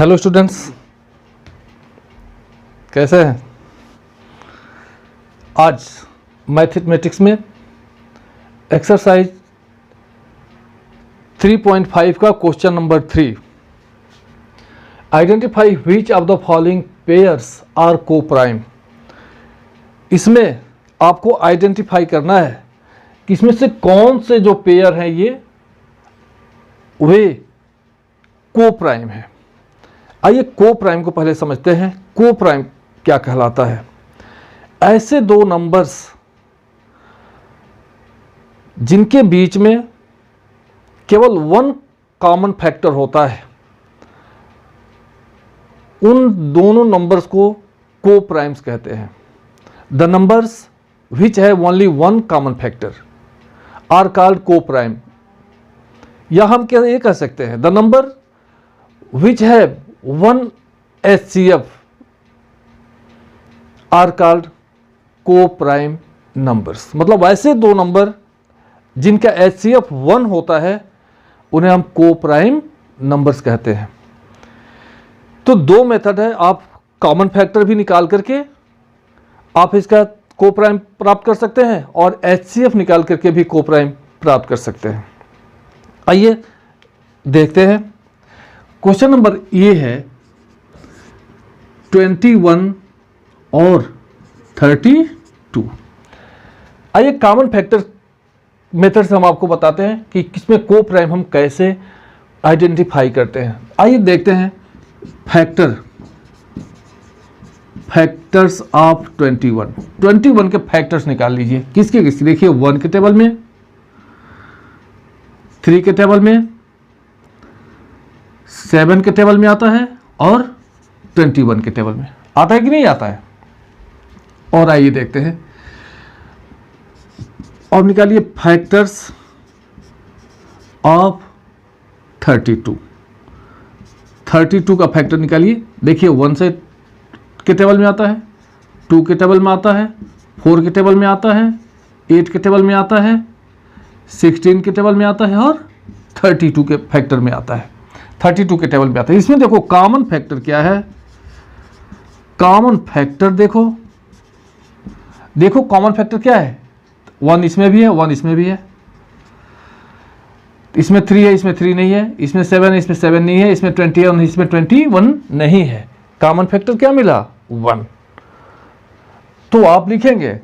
Hello students, कैसे हैं? आज मैथमेटिक्स में एक्सरसाइज 3.5 का question number 3, identify which of the following pairs are coprime. इसमें आपको आइडेंटिफाई करना है कि इसमें से कौन से जो पेयर हैं वे को प्राइम है। आइए को प्राइम को पहले समझते हैं। को प्राइम क्या कहलाता है? ऐसे दो नंबर्स जिनके बीच में केवल वन कॉमन फैक्टर होता है, उन दोनों नंबर्स को को प्राइम्स कहते हैं। The numbers which have only one common factor are called coprime. या हम क्या ये कह सकते हैं, the number which have one HCF are called coprime numbers. मतलब ऐसे दो नंबर जिनका HCF 1 होता है उन्हें हम को प्राइम नंबर्स कहते हैं। तो दो मेथड है, आप कॉमन फैक्टर भी निकाल करके आप इसका को प्राइम प्राप्त कर सकते हैं और HCF निकाल करके भी को प्राइम प्राप्त कर सकते हैं। आइए देखते हैं। क्वेश्चन नंबर ये है 21 और 32। आइए कॉमन फैक्टर मेथड से हम आपको बताते हैं कि किसमें को प्राइम हम कैसे आइडेंटिफाई करते हैं। आइए देखते हैं फैक्टर्स ऑफ 21 के फैक्टर्स निकाल लीजिए। किसके किसके? देखिए 1 के टेबल में, 3 के टेबल में, 7 के टेबल में आता है और 21 के टेबल में आता है कि नहीं आता है। और आइए देखते हैं और निकालिए फैक्टर्स ऑफ 32 का फैक्टर निकालिए। देखिए 1 से के टेबल में आता है, 2 के टेबल में आता है, 4 के टेबल में आता है, 8 के टेबल में आता है, 16 के टेबल में आता है और 32 के फैक्टर में आता है। 32 के टेबल में आता है। इसमें देखो कॉमन फैक्टर क्या है। कॉमन फैक्टर देखो कॉमन फैक्टर क्या है। 1 इसमें भी है, 1 इसमें भी है, इसमें 3 है, इसमें 3 नहीं है, इसमें 7 है, इसमें 7 नहीं है, इसमें 20 है, इसमें 21 नहीं है। कॉमन फैक्टर क्या मिला? 1। तो आप लिखेंगे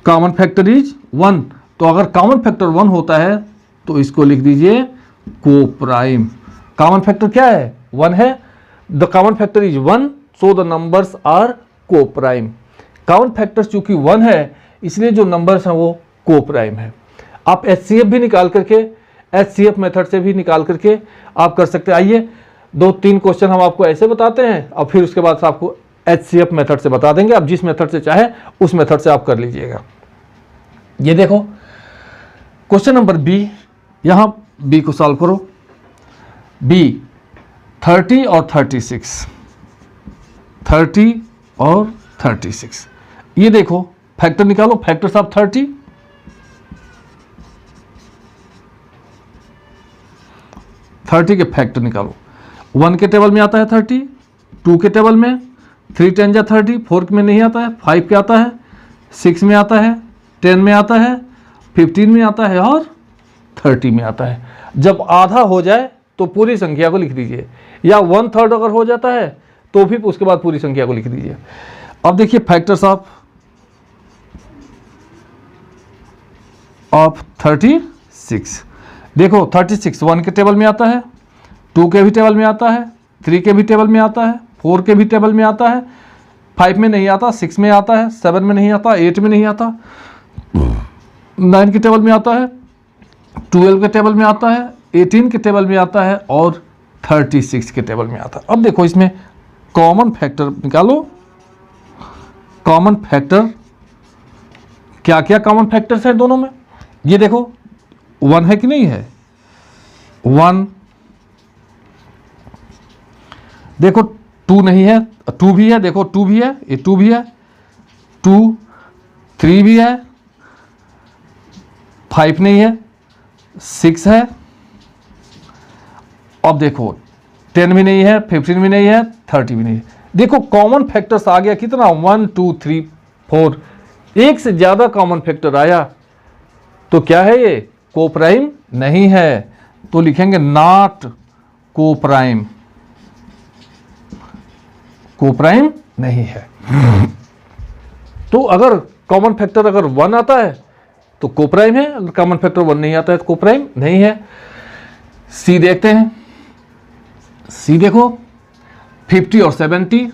कॉमन फैक्टर इज 1। तो अगर कॉमन फैक्टर 1 होता है तो इसको लिख दीजिए को प्राइम। कॉमन फैक्टर क्या है? 1 है। The common factor is 1, so the numbers are coprime. Common factor चूंकि 1 है इसलिए जो नंबर्स हैं वो को प्राइम है। आप HCF भी निकाल करके, HCF मेथड से भी निकाल करके आप कर सकते हैं। आइए 2-3 क्वेश्चन हम आपको ऐसे बताते हैं और फिर उसके बाद आपको HCF मेथड से बता देंगे। आप जिस मेथड से चाहे उस मेथड से आप कर लीजिएगा। ये देखो क्वेश्चन नंबर B, यहां B को सॉल्व करो। B 30 और 36, 30 और 36। ये देखो फैक्टर निकालो, फैक्टर्स ऑफ 30। 30 के फैक्टर निकालो। 1 के टेबल में आता है 30, 2 के टेबल में, 3 10 जा 30, 4 में नहीं आता है, 5 के आता है, 6 में आता है, 10 में आता है, 15 में आता है और 30 में आता है। जब आधा हो जाए तो पूरी संख्या को लिख दीजिए, या 1/3 अगर हो जाता है तो भी उसके बाद पूरी संख्या को लिख दीजिए। अब देखिए फैक्टर्स ऑफ 36। देखो 36 1 के टेबल में आता है, 2 के भी टेबल में आता है, 3 के भी टेबल में आता है, 4 के भी टेबल में आता है, 5 में नहीं आता, 6 में आता है, 7 में नहीं आता, 8 में नहीं आता, 9 के टेबल में आता है, 12 के टेबल में आता है, 18 के टेबल में आता है और 36 के टेबल में आता है। अब देखो इसमें कॉमन फैक्टर निकालो। कॉमन फैक्टर क्या क्या कॉमन फैक्टर्स हैं दोनों में? ये देखो 1 है कि नहीं है? 1। देखो 2 नहीं है, 2 भी है, देखो 2 भी है, ये 2 भी है, 2, 3 भी है, 5 नहीं है, 6 है। अब देखो 10 भी नहीं है, 15 भी नहीं है, 30 भी नहीं है। देखो कॉमन फैक्टर्स आ गया कितना, 1 2 3 4, एक से ज़्यादा कॉमन फैक्टर आया तो क्या है ये, कोप्राइम नहीं है। तो लिखेंगे नॉट कोप्राइम, कोप्राइम नहीं है। तो अगर कॉमन फैक्टर अगर 1 आता है तो कोप्राइम है, अगर कॉमन फैक्टर 1 नहीं आता है तो कोप्राइम नहीं है। सी देखते हैं, सी देखो 50 और 70,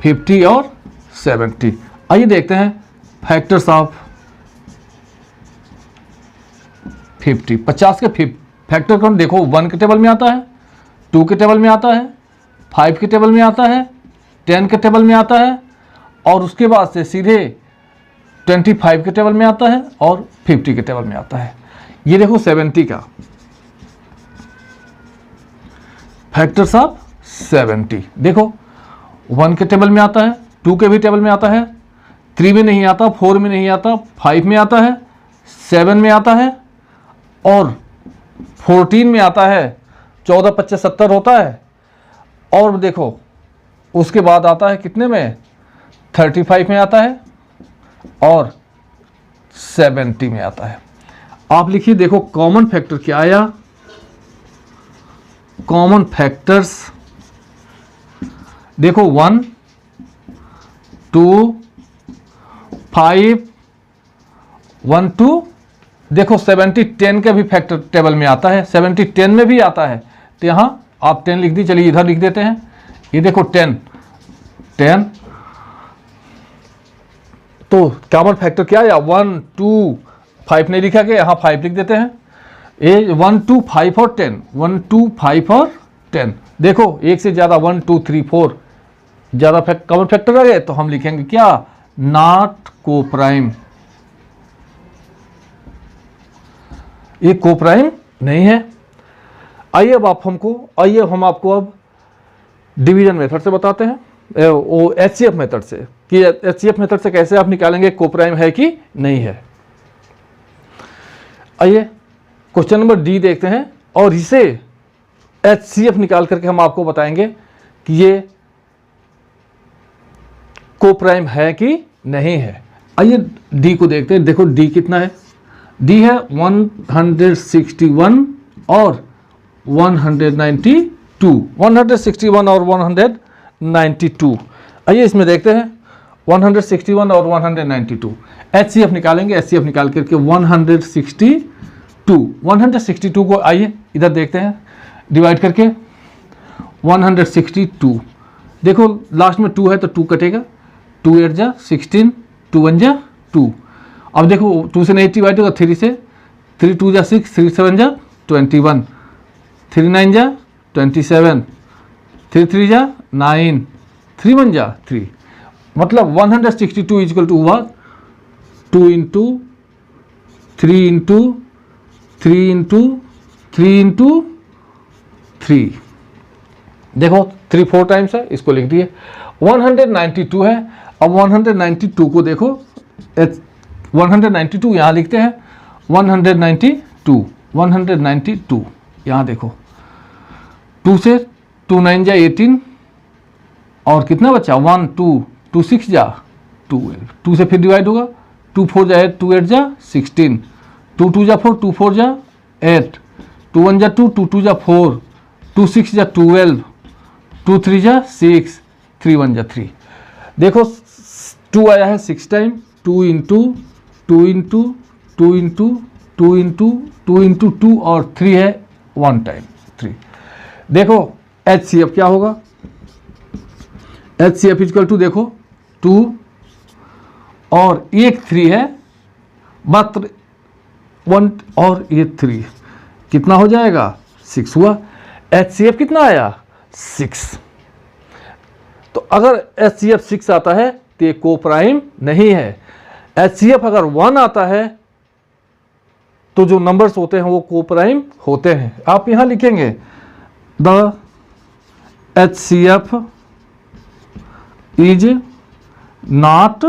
50 और 70। आइए देखते हैं फैक्टर्स ऑफ 50, 50 के फैक्टर कौन, देखो 1 के टेबल में आता है, 2 के टेबल में आता है, 5 के टेबल में आता है, 10 के टेबल में आता है, और उसके बाद से सीधे 25 के टेबल में आता है और 50 के टेबल में आता है। ये देखो 70 का फैक्टर्स ऑफ 70, देखो 1 के टेबल में आता है, 2 के भी टेबल में आता है, 3 में नहीं आता, 4 में नहीं आता, 5 में आता है, 7 में आता है और 14 में आता है, 14 25 70 होता है। और देखो उसके बाद आता है कितने में, 35 में आता है और 70 में आता है। आप लिखिए, देखो कॉमन फैक्टर क्या आया, कॉमन फैक्टर्स देखो 1 2 5 1 2, देखो 70 10 का भी फैक्टर टेबल में आता है, 70 10 में भी आता है। तो यहाँ आप 10 लिख दी, चलिए इधर लिख देते हैं। ये देखो 10 10, तो कॉमन फैक्टर क्या आया, 1 2 5 नहीं लिखा गया, यहाँ 5 लिख देते हैं। ये 1 2 5 और 10, 1 2 5 और 10, देखो एक से ज़्यादा 1 2 3 4 ज़्यादा कॉमन फैक्टर आ गए तो हम लिखेंगे क्या, नॉट कोप्राइम, ये कोप्राइम नहीं है। आइए अब हम आपको अब डिवीजन मेथड से बताते हैं, वो एचसीएफ मेथड से, कि एचसीएफ मेथड से कैसे आप निकालेंगे कोप्राइम है कि नहीं है। आइए क्वेश्चन नंबर डी देखते हैं, और इसे एचसीएफ निकाल करके हम आपको बताएंगे कि ये कोप्राइम है कि नहीं है। आइए डी को देखते हैं, देखो डी कितना है, डी है 161 और 192, 161 और 192। आइए इसमें देखते हैं 161 और 192, एचसीएफ निकालेंगे, एचसीएफ निकाल करके 162 को आइए इधर देखते हैं डिवाइड करके 162, देखो लास्ट में 2 है तो 2 कटेगा, 2 8 जा 16, 2 1 जा 2। अब देखो 2 से नहीं डिवाइड होगा, 3 से, 3 2 जा 6, 3 7 जा 21, 3 9 जा 27, 3 3 जा 9, 3 1 जा 3, मतलब 162 इक्वल टू हुआ 2 इंटू 3 इंटू 3 इंटू 3 इंटू 3, देखो 3 4 टाइम्स है, इसको लिख दिए। 192 है, अब 192 को देखो, 192 यहाँ लिखते हैं, 192 यहाँ देखो, 2 से 2 9 जा 18 और कितना बचा 1 2 2 6 जा 12, 2 से फिर डिवाइड होगा, 2 4 जा 8, 2 8 जा 16, 2 2 जा 4, 2 4 जा 8, 2 1 जा 2, 2 2 जा 4, 2 6 जा 12, 2 3 जा 6, 3 1 जा 3। देखो 2 आया है 6 time, 2 into 2 into 2 into 2 into 2 into 2 और 3 है 1 टाइम 3। देखो एचसीएफ क्या होगा, एचसीएफ इक्वल टू देखो 2 और एक 3 है, मात्र 1 और ये 3, कितना हो जाएगा 6 हुआ। एचसीएफ कितना आया 6। तो अगर एचसीएफ 6 आता है तो ये कोप्राइम नहीं है। एचसीएफ अगर 1 आता है तो जो नंबर्स होते हैं वो कोप्राइम होते हैं। आप यहां लिखेंगे the HCF is not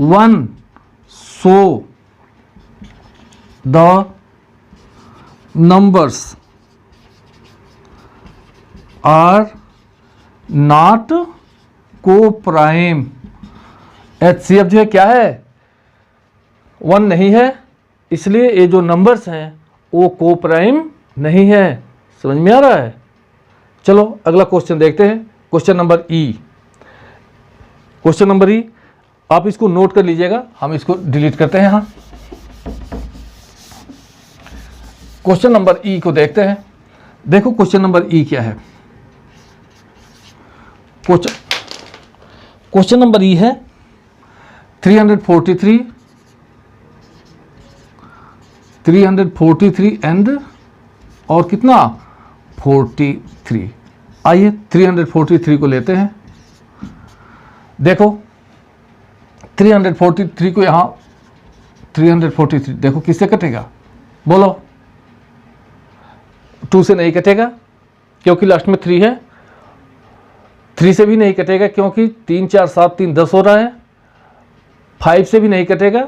1, so the numbers are not coprime. HCF जो है क्या है, 1 नहीं है, इसलिए ये जो नंबर्स हैं वो को प्राइम नहीं है। समझ में आ रहा है? चलो अगला क्वेश्चन देखते हैं, क्वेश्चन नंबर ई। क्वेश्चन नंबर ई, आप इसको नोट कर लीजिएगा, हम इसको डिलीट करते हैं यहाँ। क्वेश्चन नंबर ई को देखते हैं। देखो क्वेश्चन नंबर ई क्या है। क्वेश्चन नंबर ई है 343 एंड और कितना 43। आइए 343 को लेते हैं। देखो 343 को यहाँ 343 देखो किससे कटेगा, बोलो। 2 से नहीं कटेगा क्योंकि लास्ट में 3 है। 3 से भी नहीं कटेगा क्योंकि 3 4 7 3 10 हो रहा है। 5 से भी नहीं कटेगा,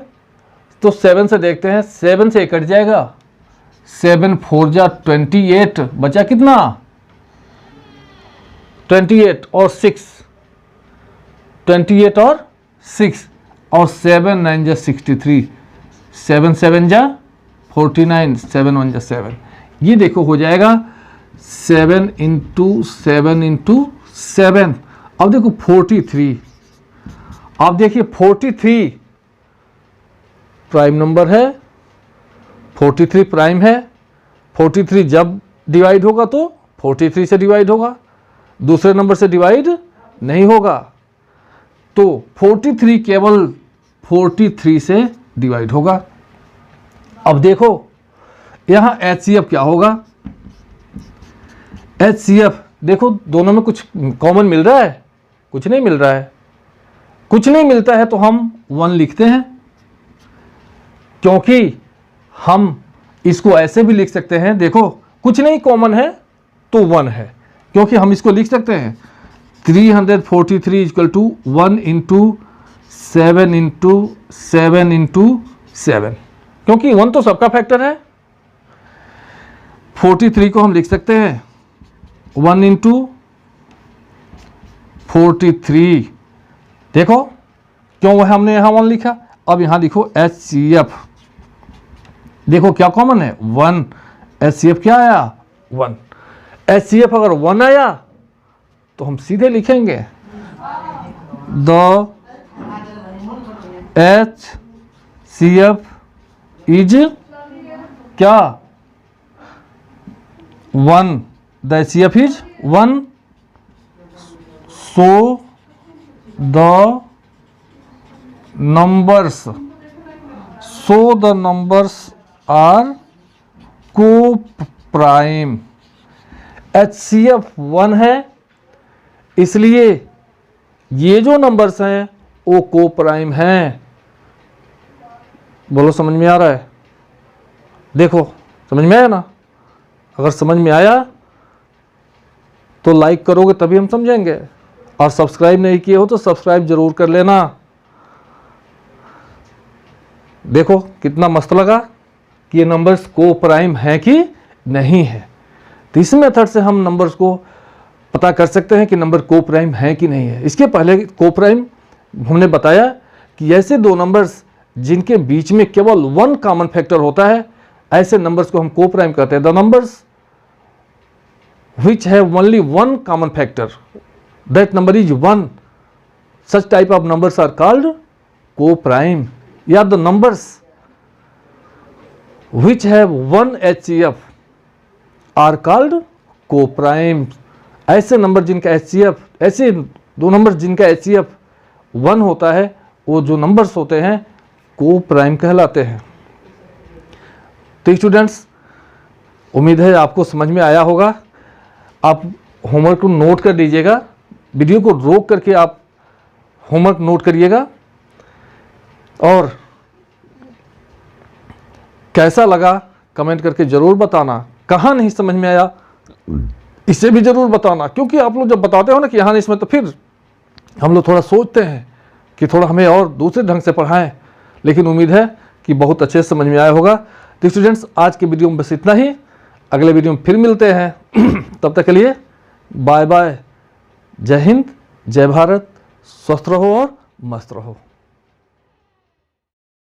तो 7 से देखते हैं। 7 से कट जाएगा, 7 4 जा 28, बचा कितना 28 और 6, 28 और 6 और 7 9 जा 63, 7 7 जा 49, 7 1 जा 7। ये देखो हो जाएगा 7 × 7 × 7। अब देखो 43, आप देखिए 43 प्राइम नंबर है, 43 प्राइम है। 43 जब डिवाइड होगा तो 43 से डिवाइड होगा, दूसरे नंबर से डिवाइड नहीं होगा। तो 43 केवल 43 से डिवाइड होगा। अब देखो यहाँ HCF क्या होगा। HCF देखो दोनों में कुछ कॉमन मिल रहा है, कुछ नहीं मिल रहा है। कुछ नहीं मिलता है तो हम 1 लिखते हैं, क्योंकि हम इसको ऐसे भी लिख सकते हैं। देखो कुछ नहीं कॉमन है तो 1 है, क्योंकि हम इसको लिख सकते हैं 343 = 1 × 7 × 7 × 7, क्योंकि 1 तो सबका फैक्टर है। 43 को हम लिख सकते हैं 1 × 43। देखो क्यों वह हमने यहाँ 1 लिखा। अब यहाँ लिखो HCF, देखो क्या कॉमन है 1। HCF क्या आया 1। HCF अगर 1 आया तो हम सीधे लिखेंगे द HCF इज क्या 1। The HCF is 1, so the numbers are co-prime। HCF 1 है, इसलिए ये जो नंबर्स हैं वो को प्राइम हैं। बोलो समझ में आ रहा है? देखो समझ में आया ना? अगर समझ में आया तो लाइक करोगे तभी हम समझेंगे, और सब्सक्राइब नहीं किए हो तो सब्सक्राइब जरूर कर लेना। देखो कितना मस्त लगा कि ये नंबर्स को प्राइम है कि नहीं है। तो इस मेथड से हम नंबर्स को पता कर सकते हैं कि नंबर को प्राइम है कि नहीं है। इसके पहले को प्राइम हमने बताया कि ऐसे दो नंबर्स जिनके बीच में केवल 1 कॉमन फैक्टर होता है, ऐसे नंबर्स को हम को प्राइम कहते हैं। The numbers which have only 1 common factor, that number is 1, such type of numbers are called co-prime। या the numbers which have 1 HCF are called co-prime। ऐसे नंबर जिनका HCF, ऐसे दो नंबर जिनका HCF 1 होता है, वो जो नंबर्स होते हैं को प्राइम कहलाते हैं। तो स्टूडेंट्स, उम्मीद है आपको समझ में आया होगा। आप होमवर्क को नोट कर लीजिएगा, वीडियो को रोक करके आप होमवर्क नोट करिएगा, और कैसा लगा कमेंट करके ज़रूर बताना। कहाँ नहीं समझ में आया इसे भी ज़रूर बताना, क्योंकि आप लोग जब बताते हो ना कि यहाँ नहीं इसमें, तो फिर हम लोग थोड़ा सोचते हैं कि थोड़ा हमें और दूसरे ढंग से पढ़ाएं। लेकिन उम्मीद है कि बहुत अच्छे से समझ में आया होगा। तो स्टूडेंट्स, आज के वीडियो में बस इतना ही। अगले वीडियो में फिर मिलते हैं। तब तक के लिए बाय बाय, जय हिंद, जय भारत, स्वस्थ रहो और मस्त रहो।